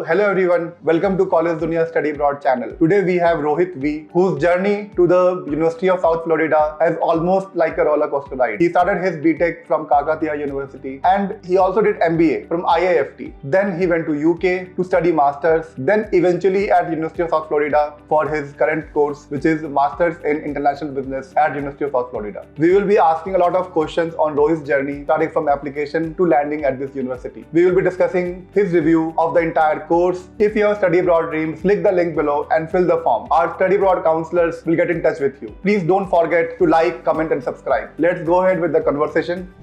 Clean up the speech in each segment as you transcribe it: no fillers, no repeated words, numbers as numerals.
So, hello everyone, welcome to Collegedunia Study Abroad channel. Today we have Rohit V, whose journey to the University of South Florida is almost like a roller coaster ride. He started his BTech from Kakatiya University and he also did MBA from IIFT. Then he went to UK to study Masters, then eventually at University of South Florida for his current course, which is Masters in International Business at University of South Florida. We will be asking a lot of questions on Rohit's journey, starting from application to landing at this university. We will be discussing his review of the entire course. If you have study abroad dreams, click the link below and fill the form. Our study abroad counselors will get in touch with you. Please don't forget to like, comment and subscribe. Let's go ahead with the conversation.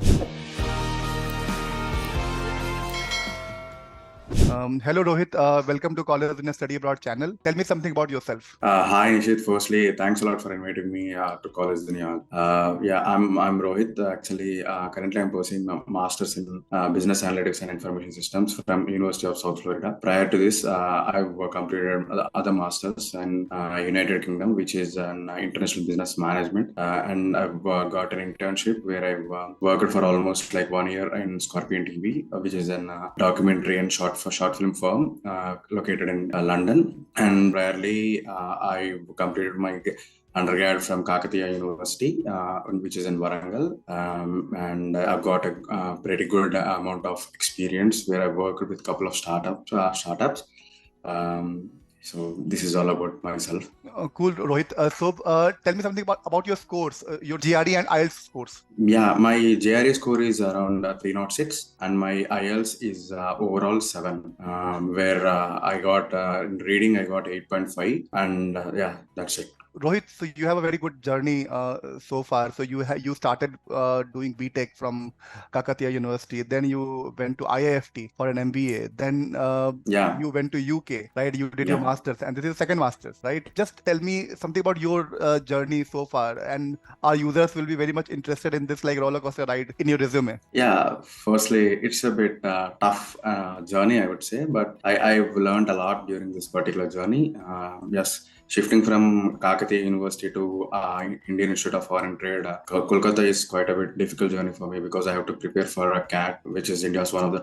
Hello Rohit, welcome to Collegedunia Study Abroad channel. Tell me something about yourself. Hi Nishit, firstly thanks a lot for inviting me to Collegedunia. I'm Rohit. Actually, currently I'm pursuing a Masters in Business Analytics and Information Systems from University of South Florida. Prior to this, I've completed other Masters in United Kingdom, which is an International Business Management, and I've got an internship where I've worked for almost like 1 year in Scorpion TV, which is a documentary and short film firm located in London. And priorly, I completed my undergrad from Kakatiya University, which is in Warangal, and I've got a pretty good amount of experience where I've worked with a couple of startups. So this is all about myself. Cool, Rohit. Tell me something about your scores, your GRE and IELTS scores. Yeah, my GRE score is around 306 and my IELTS is overall 7, where I got in reading I got 8.5 and that's it. Rohit, so you have a very good journey so far. So you started doing BTech from Kakatiya University, then you went to IIFT for an MBA, then you went to UK, right? You did your Masters, and this is the second Masters, right? Just tell me something about your journey so far, and our users will be very much interested in this like roller coaster ride in your resume. Yeah, firstly, it's a bit tough journey, I would say, but I've learned a lot during this particular journey. Shifting from Kakatiya University to Indian Institute of Foreign Trade, Kolkata is quite a bit difficult journey for me because I have to prepare for a CAT, which is India's one of the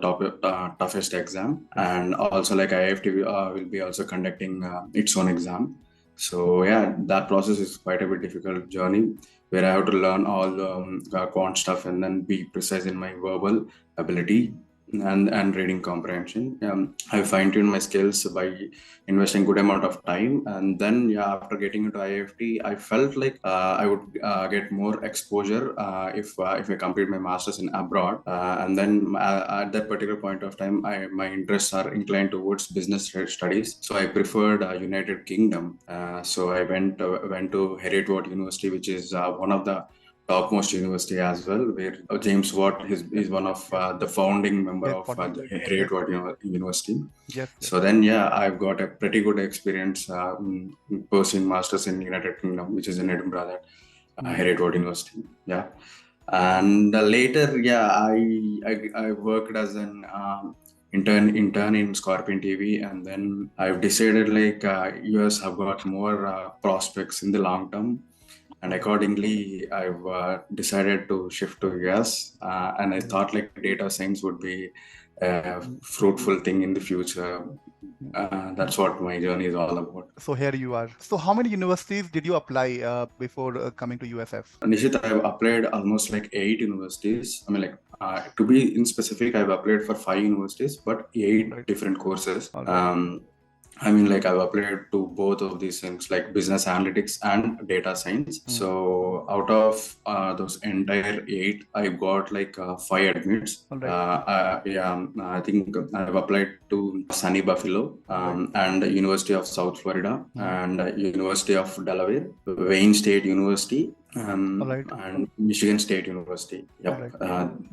toughest exam, and also like IIFT will be also conducting its own exam. So yeah, that process is quite a bit difficult journey where I have to learn all the quant stuff and then be precise in my verbal ability and reading comprehension. I fine-tuned my skills by investing good amount of time, and then after getting into IIFT, I felt like I would get more exposure if I complete my masters in abroad, and then at that particular point of time, my interests are inclined towards business studies, so I preferred United Kingdom. So I went to Heriot-Watt University, which is one of the topmost university as well, where James Watt is one of the founding member of Heriot-Watt University. So then, I've got a pretty good experience pursuing masters in United Kingdom, which is in Edinburgh, at Heriot-Watt University. And later, I worked as an intern in Scorpion TV, and then I've decided like US have got more prospects in the long term. And accordingly, I've decided to shift to US, and I thought like data science would be a fruitful thing in the future. That's what my journey is all about. So here you are. So how many universities did you apply before coming to USF? Nishit, I've applied almost like 8 universities. I mean, like to be in specific, I've applied for 5 universities, but 8 different courses. I mean, like I've applied to both of these things, like business analytics and data science. So out of those entire 8, I got like 5 admits. I think I've applied to Sunny Buffalo and University of South Florida and University of Delaware, Wayne State University, and Michigan State University.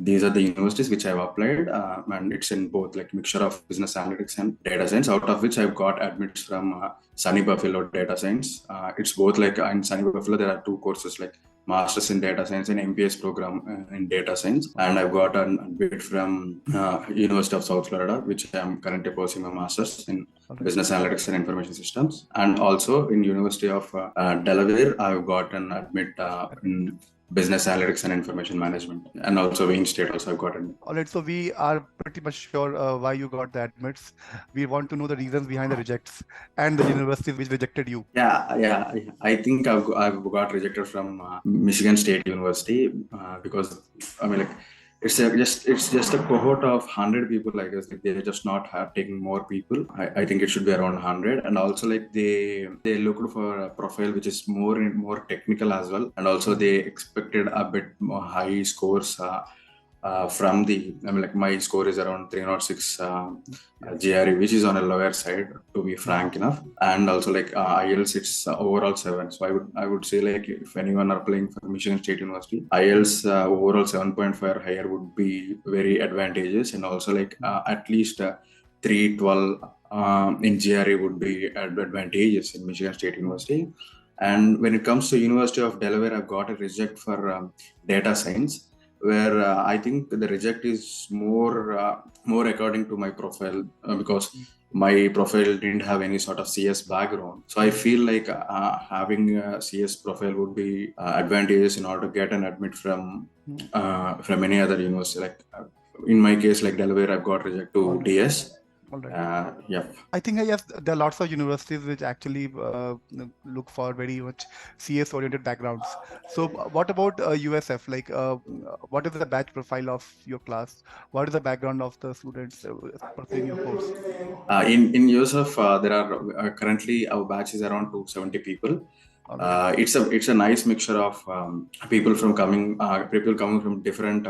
These are the universities which I've applied, and it's in both like mixture of business analytics and data science, out of which I've got admits from Sunny Buffalo Data Science. It's both like in Sunny Buffalo there are 2 courses like Masters in Data Science and MPS program in Data Science, and I've got a bit from University of South Florida, which I'm currently pursuing a Masters in Business Analytics and Information Systems, and also in University of Delaware I've got an admit in business analytics and information management, and also Wayne State also I've gotten. All right, so we are pretty much sure why you got the admits. We want to know the reasons behind the rejects and the universities which rejected you. Yeah. I think I've got rejected from Michigan State University because I mean, like, it's just a cohort of 100 people. I guess like, they're just not taking more people. I think it should be around 100, and also like they looked for a profile which is more technical as well, and also they expected a bit more high scores. From the, I mean, like my score is around 306 GRE, which is on a lower side, to be frank enough. And also like IELTS, it's overall 7. So I would say like if anyone are applying for Michigan State University, IELTS overall 7.5 or higher would be very advantageous, and also like at least 312 in GRE would be advantageous in Michigan State University. And when it comes to University of Delaware, I've got a reject for data science, where I think the reject is more according to my profile because my profile didn't have any sort of CS background. So I feel like having a CS profile would be advantageous in order to get an admit from any other university. Like in my case, like Delaware, I've got reject to DS. Yeah. I think yes, there are lots of universities which actually look for very much CS oriented backgrounds. So what about USF? Like what is the batch profile of your class? What is the background of the students pursuing your course? In USF, there are currently our batch is around 270 people. It's a nice mixture of people coming from different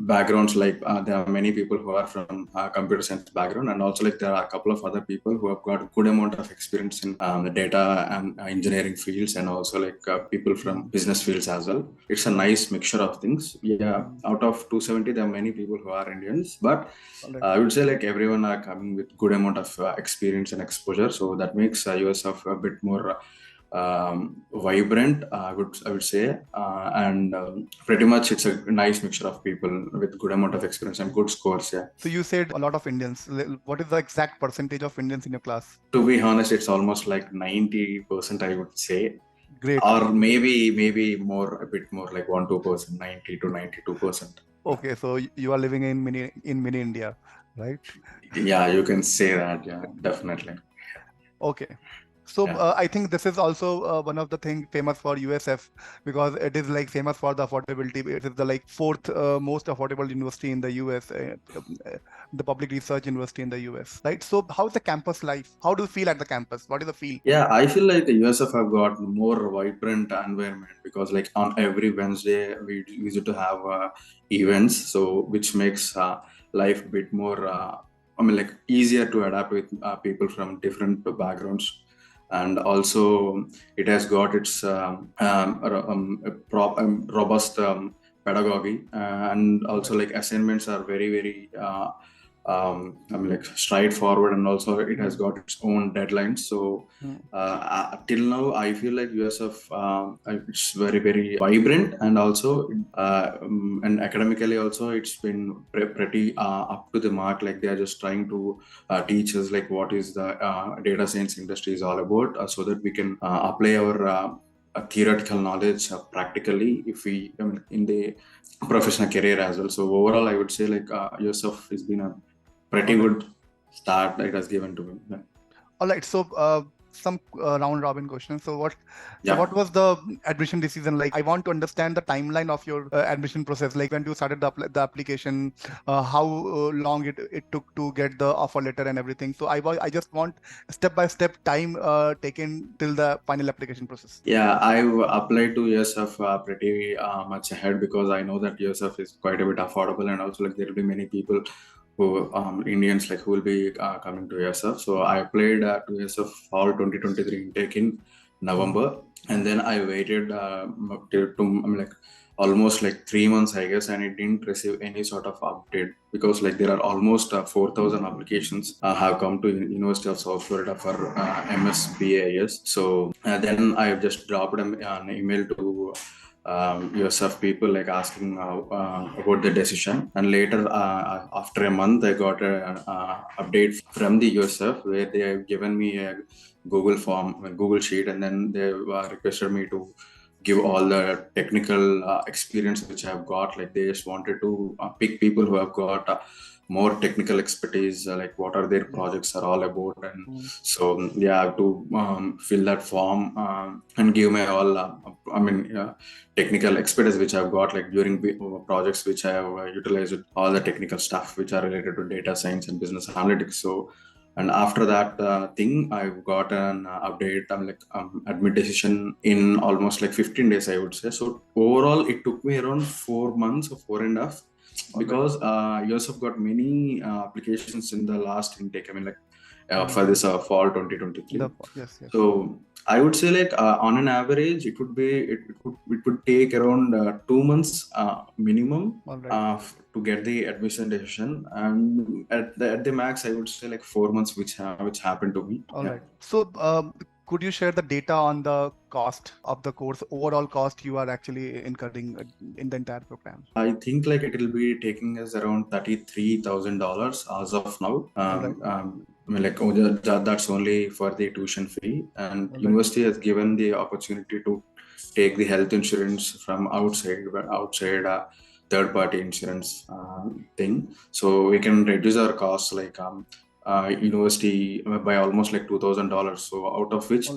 backgrounds. Like there are many people who are from computer science background, and also like there are a couple of other people who have got a good amount of experience in the data and engineering fields, and also like people from business fields as well. It's a nice mixture of things. Yeah, out of 270, there are many people who are Indians, but I would say like everyone are coming with good amount of experience and exposure. So that makes USF a bit more vibrant, I would say, and pretty much it's a nice mixture of people with good amount of experience and good scores. Yeah. So you said a lot of Indians. What is the exact percentage of Indians in your class? To be honest, it's almost like 90%, I would say. Great. Or maybe more, a bit more, like 1-2%, 90 to 92%. Okay, so you are living in mini India, right? Yeah, you can say that. Yeah, definitely. Okay. So I think this is also one of the things famous for USF, because it is like famous for the affordability. It is the like fourth most affordable university in the US, the public research university in the US, right? So how is the campus life? How do you feel at the campus? What is the feel? Yeah, I feel like the USF have got more vibrant environment because like on every Wednesday we used to have events, so which makes life a bit more, I mean, like easier to adapt with people from different backgrounds. And also it has got its robust pedagogy, and also like assignments are very I mean, like straightforward, and also it has got its own deadlines. So till now I feel like USF it's very vibrant, and also and academically also it's been pretty up to the mark. Like they are just trying to teach us like what is the data science industry is all about, so that we can apply our theoretical knowledge practically if we in the professional career as well. So overall I would say like USF has been a pretty good start it has given to me. Yeah. All right, so some round robin questions. So what was the admission decision like? I want to understand the timeline of your admission process, like when you started the application, how long it took to get the offer letter and everything. So I just want step-by-step time taken till the final application process. Yeah, I've applied to USF pretty much ahead, because I know that USF is quite a bit affordable, and also like there will be many people who Indians like who will be coming to USF. So I applied to USF fall 2023 intake in November, and then I waited like almost like 3 months, I guess, and it didn't receive any sort of update, because like there are almost 4,000 applications have come to University of South Florida for MSBAS. So then I just dropped an email to USF people, like asking about the decision, and later after a month I got an update from the USF where they have given me a Google form, a Google sheet, and then they requested me to give all the technical experience which I have got. Like they just wanted to pick people who have got more technical expertise, like what are their projects are all about. And so yeah, I have to fill that form and give my all technical expertise which I've got, like during projects which I have utilized all the technical stuff which are related to data science and business analytics. So and after that thing, I've got an update. I'm like admit decision in almost like 15 days, I would say. So overall, it took me around 4 months or 4.5, because yours have got many applications in the last intake. I mean, like for this fall 2023. Yes. So I would say like on an average, it would take around 2 months minimum to get the admission decision, and at the max, I would say like 4 months, which happened to me. All right. So could you share the data on the cost of the course, overall cost you are actually incurring in the entire program? I think like it will be taking us around $33,000 as of now. I mean, like that's only for the tuition fee, and university has given the opportunity to take the health insurance from outside third-party insurance thing, so we can reduce our costs like university by almost like $2,000. So out of which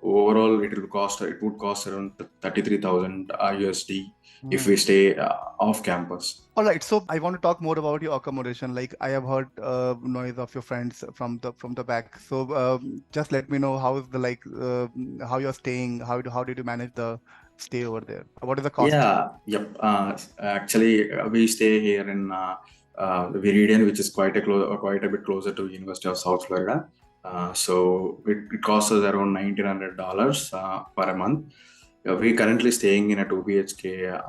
overall it would cost around 33,000 USD if we stay off campus. All right, so I want to talk more about your accommodation. Like I have heard noise of your friends from the back. So just let me know how is the how you're staying. How did you manage the stay over there? What is the cost? Actually, we stay here in Viridian, which is quite a bit closer to University of South Florida. So it costs us around $1,900 per month. We currently staying in a 2 BHK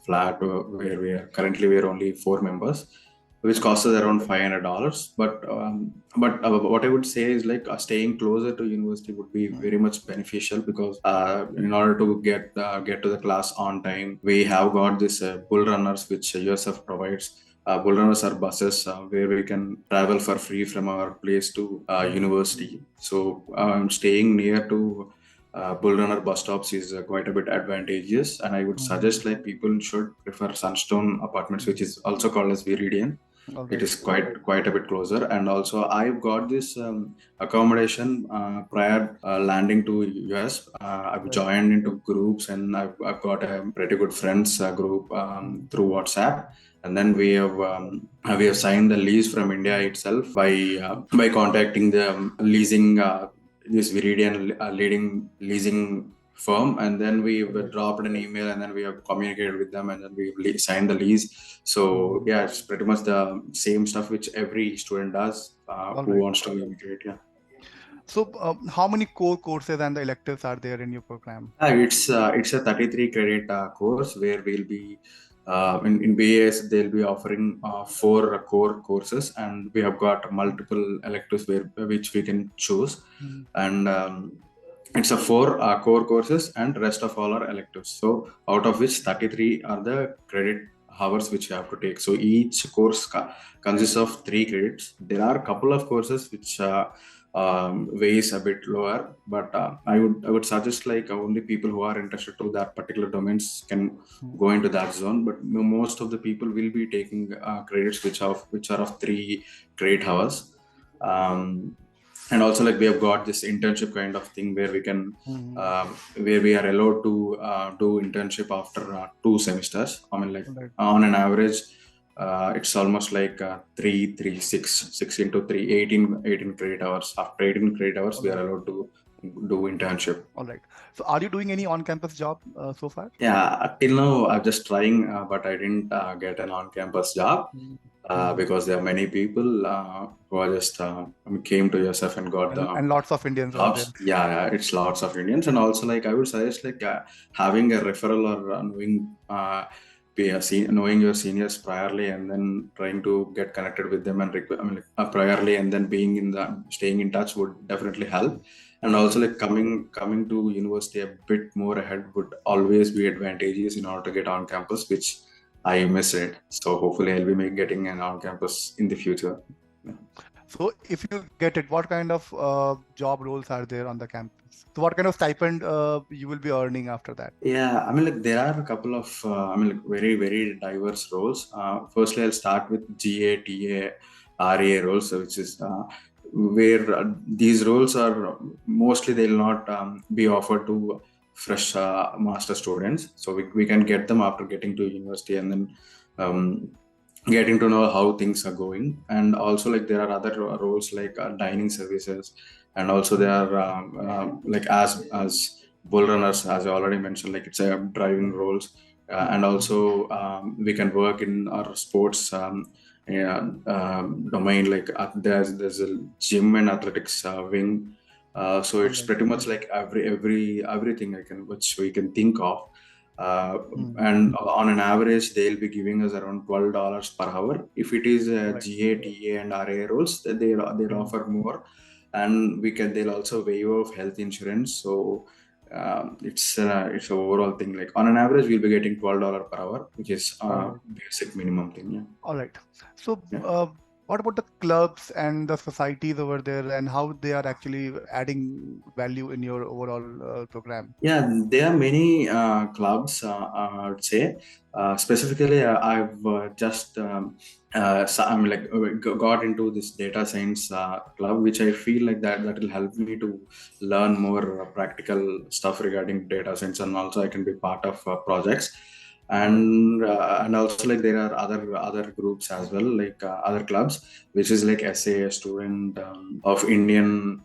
flat where we are only 4 members, which costs us around $500. But what I would say is like staying closer to university would be very much beneficial, because in order to get to the class on time, we have got this bull runners which USF provides. Bull runners are buses where we can travel for free from our place to university. So staying near to bull runner bus stops is quite a bit advantageous, and I would suggest like people should prefer Sunstone Apartments, which is also called as Viridian. It is quite a bit closer, and also I've got this accommodation prior landing to US. I've joined into groups, and I've got a pretty good friends group through WhatsApp, and then we have signed the lease from India itself by contacting the leasing this Viridian leading leasing firm, and then we dropped an email, and then we have communicated with them, and then we signed the lease. So yeah, it's pretty much the same stuff which every student does who wants to immigrate. Yeah. So how many core courses and the electives are there in your program? It's a 33 credit course where we'll be in BAS they'll be offering 4 core courses, and we have got multiple electives which we can choose, and it's a 4 core courses, and rest of all are electives. So out of which 33 are the credit hours which you have to take. So each course consists of 3 credits. There are a couple of courses which weighs a bit lower, but I would suggest like only people who are interested to that particular domains can go into that zone. But most of the people will be taking credits which are of 3 credit hours. And also like we have got this internship kind of thing where we can where we are allowed to do internship after 2 semesters. I mean, like on an average it's almost like 6 into 3 18 credit hours. After 18 credit hours we are allowed to do internship. All right, so are you doing any on-campus job so far? Yeah, till now I'm just trying, but I didn't get an on-campus job. Because there are many people who are just came to USF and got and lots of Indians jobs. Yeah, it's lots of Indians, and also like I would suggest like having a referral or knowing your seniors priorly, and then trying to get connected with them and priorly, and then staying in touch would definitely help. And also like coming to university a bit more ahead would always be advantageous in order to get on campus, which I missed it. So hopefully I'll be getting an on campus in the future. Yeah. So if you get it, what kind of job roles are there on the campus? So what kind of stipend you will be earning after that? Yeah, I mean, like there are a couple of, like very, very diverse roles. Firstly, I'll start with GA, TA, RA roles, so which is where these roles are mostly they'll not be offered to fresh master students. So we can get them after getting to university and then um, getting to know how things are going. And also, like there are other roles like dining services, and also there are like as bull runners, as I already mentioned, like it's a driving roles, and also we can work in our sports yeah, domain. Like there's a gym and athletics wing, so it's pretty much like everything I can which we can think of. Uh, and on an average, they'll be giving us around $12 per hour. If it is GA, TA, and RA roles, they'll offer more, and they'll also waive off health insurance. So it's a overall thing. Like on an average, we'll be getting $12 per hour, which is basic minimum thing. Yeah. All right. So, Yeah. what about the clubs and the societies over there, and how they are actually adding value in your overall program? Yeah, there are many clubs, I would say. Specifically, I've just I mean, like got into this data science club, which I feel like that will help me to learn more practical stuff regarding data science, and also I can be part of projects. And also like there are other groups as well, like other clubs, which is like SA student of Indian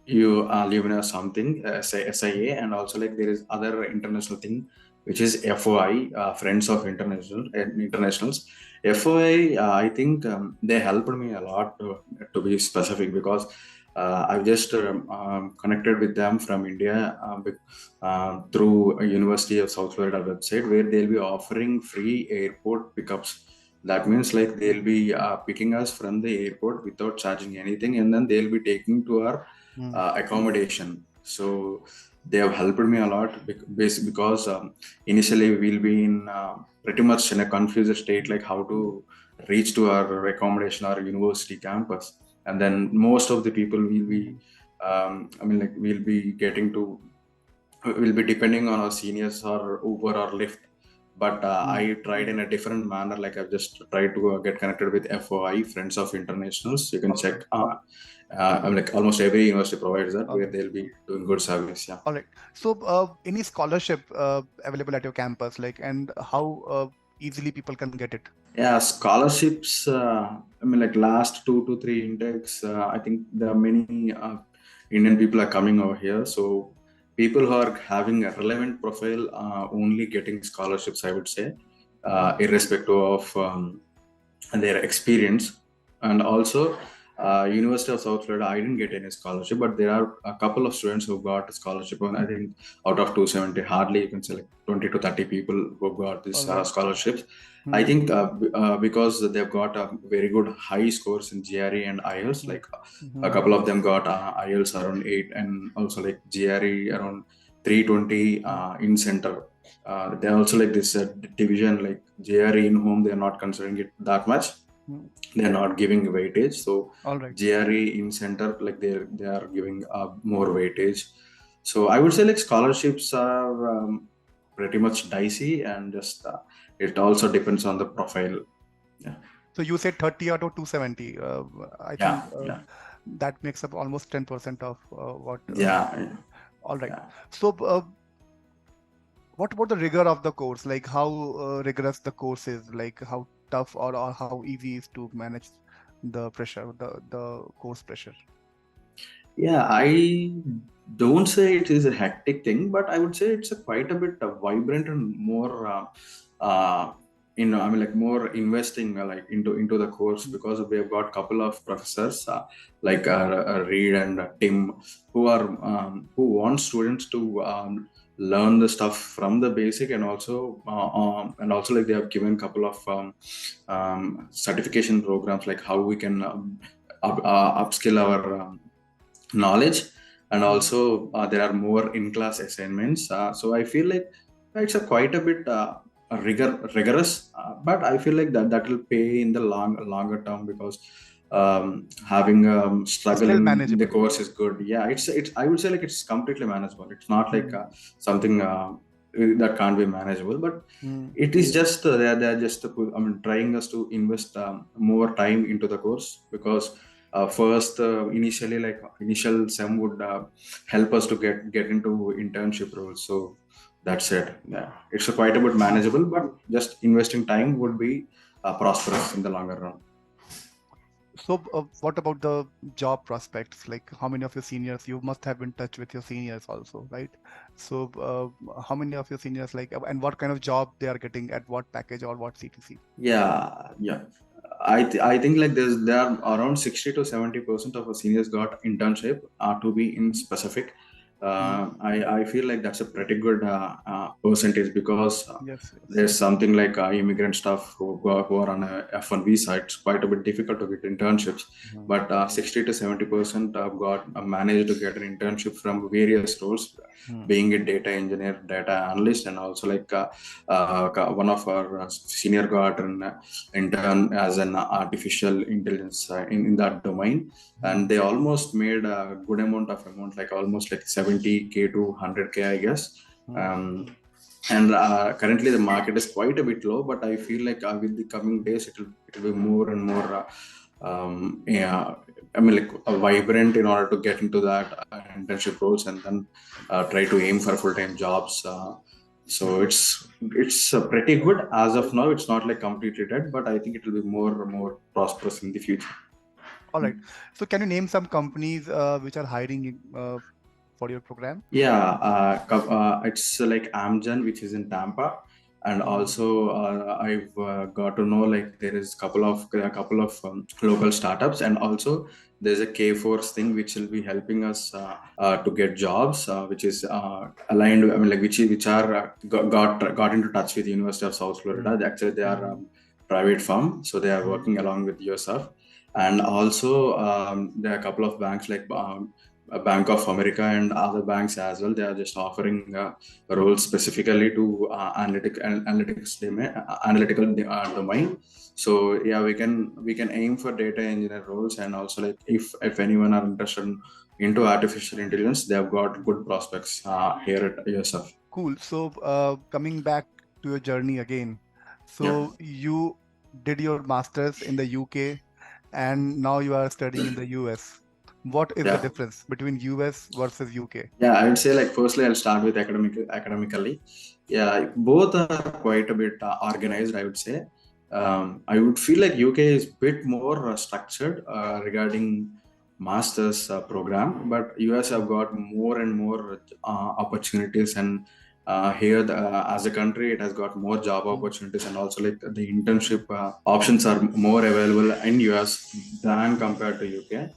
you live in a something SIA, and also like there is other international thing which is FOI, Friends of Internationals. FOI, I think they helped me a lot to be specific, because I've just connected with them from India through a University of South Florida website, where they'll be offering free airport pickups. That means like they'll be picking us from the airport without charging anything, and then they'll be taking to our accommodation. So they have helped me a lot because initially we'll be in pretty much in a confused state, like how to reach to our accommodation or university campus. And then most of the people will be I mean, like we'll be depending on our seniors or Uber or Lyft. But I tried in a different manner. Like I've just tried to get connected with FOI, Friends of Internationals. You can check. I mean, like almost every university provides that, where they'll be doing good service. Yeah. All right. So, any scholarship available at your campus, like, and how easily people can get it? Yeah, scholarships. I mean, like last 2 to 3 intakes, I think there are many Indian people are coming over here. So people who are having a relevant profile only getting scholarships, I would say, irrespective of their experience. And also, University of South Florida, I didn't get any scholarship, but there are a couple of students who got a scholarship. And I think out of 270, hardly you can select 20 to 30 people who got these scholarships. I think because they've got a very good high scores in GRE and IELTS, like a couple of them got IELTS around 8, and also like GRE around 320 in center. They also like this division, like GRE in home, they're not considering it that much. They're not giving weightage. So GRE in center, like they are giving more weightage. So I would say like scholarships are pretty much dicey, and just it also depends on the profile. Yeah. So you said 30 out of 270. I think that makes up almost 10% of what. All right. Yeah. So what about the rigor of the course? Like how rigorous the course is? Like how tough or how easy is to manage the pressure, the course pressure? Yeah, I don't say it is a hectic thing, but I would say it's quite a bit vibrant and more I mean, like more investing like into the course, because we have got a couple of professors like Reed and Tim, who want students to learn the stuff from the basic, and also like they have given a couple of certification programs, like how we can upskill our knowledge. And also there are more in-class assignments, so I feel like it's quite a bit rigorous, but I feel like that will pay in the longer term, because having struggle Still in manageable. the course is good. Yeah, it's I would say like it's completely manageable. It's not like something that can't be manageable, but it is just they're just trying us to invest more time into the course, because first initially like initial sem would help us to get into internship roles. So that's it. Yeah, it's quite a bit manageable, but just investing time would be prosperous in the longer run. So what about the job prospects? Like how many of your seniors, you must have been in touch with your seniors also, right? So how many of your seniors, like, and what kind of job they are getting at what package or what CTC? Yeah. I think like there are around 60 to 70% of our seniors got internship to be in specific. I feel like that's a pretty good percentage, because Yes. there's something like immigrant staff who are on a F1 visa. It's quite a bit difficult to get internships, but 60 to 70% have got managed to get an internship from various roles, being a data engineer, data analyst, and also like one of our senior got an intern as an artificial intelligence in that domain, and they almost made a good amount, like almost like 70K to 100K, I guess. And currently the market is quite a bit low, but I feel like with the coming days it'll be more and more yeah, like vibrant, in order to get into that internship roles, and then try to aim for full-time jobs. So it's pretty good as of now. It's not like completely dead, but I think it will be more prosperous in the future. All right. So can you name some companies which are hiring for your program? Yeah, it's like Amgen, which is in Tampa, and also I've got to know like there is a couple of local startups, and also there's a K-Force thing which will be helping us to get jobs, which is aligned. I mean, like which are got into touch with the University of South Florida. Actually, they are private firm, so they are working along with USF, and also there are a couple of banks like Bank of America and other banks as well. They are just offering roles specifically to analytical domain. So yeah, we can aim for data engineer roles, and also like if anyone are interested into artificial intelligence, they have got good prospects here at USF. Cool. So coming back to your journey again. So you did your masters in the UK, and now you are studying in the US. What is the difference between US versus UK? Yeah, I would say like firstly I'll start with academically. Yeah, both are quite a bit organized, I would say. I would feel like UK is a bit more structured regarding master's program, but US have got more and more opportunities, and here as a country it has got more job opportunities, and also like the internship options are more available in US than compared to UK.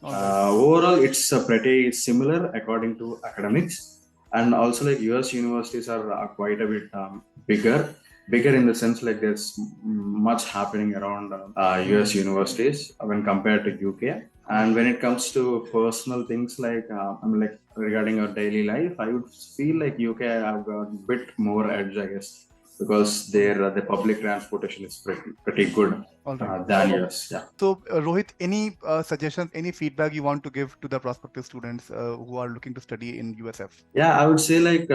Overall, it's pretty similar according to academics, and also like US universities are quite a bit bigger in the sense like there's much happening around US universities when compared to UK. And when it comes to personal things like like regarding our daily life, I would feel like UK have got a bit more edge, I guess, because their the public transportation is pretty good than US. Yeah. So Rohit, any suggestions, any feedback you want to give to the prospective students who are looking to study in USF? Yeah, I would say like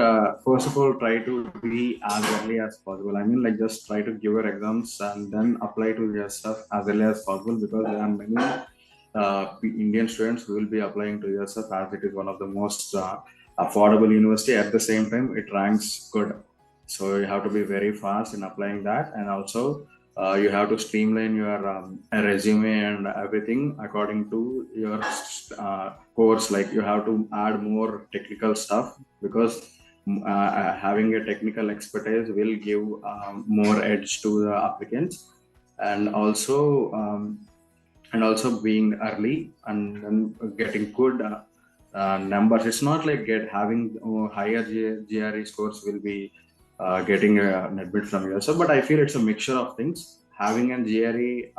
first of all, try to be as early as possible. I mean, like just try to give your exams and then apply to your stuff as early as possible, because there are many Indian students who will be applying to USF, as it is one of the most affordable university. At the same time, it ranks good, so you have to be very fast in applying that, and also you have to streamline your resume and everything according to your course. Like you have to add more technical stuff, because having a technical expertise will give more edge to the applicants, and also being early and then getting good numbers. It's not like having higher GRE scores will be getting an admit from yourself, but I feel it's a mixture of things. Having an GRE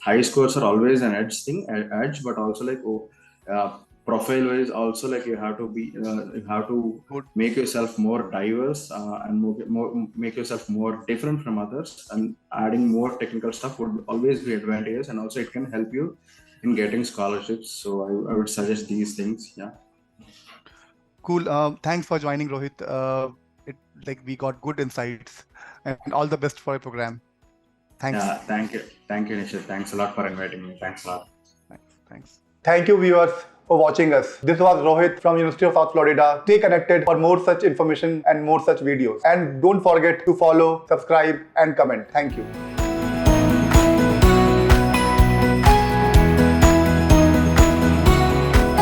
high scores are always an edge, but also like profile wise also, like you have to be you have to Good. make yourself more diverse and make yourself more different from others, and adding more technical stuff would always be advantageous, and also it can help you in getting scholarships. So I would suggest these things. Yeah. Cool. Thanks for joining, Rohit. We got good insights, and all the best for your program. Thanks. Yeah, thank you, Nishit. Thanks a lot for inviting me. Thanks a lot. Thanks. Thank you, viewers, for watching us. This was Rohit from University of South Florida. Stay connected for more such information and more such videos. And don't forget to follow, subscribe, and comment. Thank you.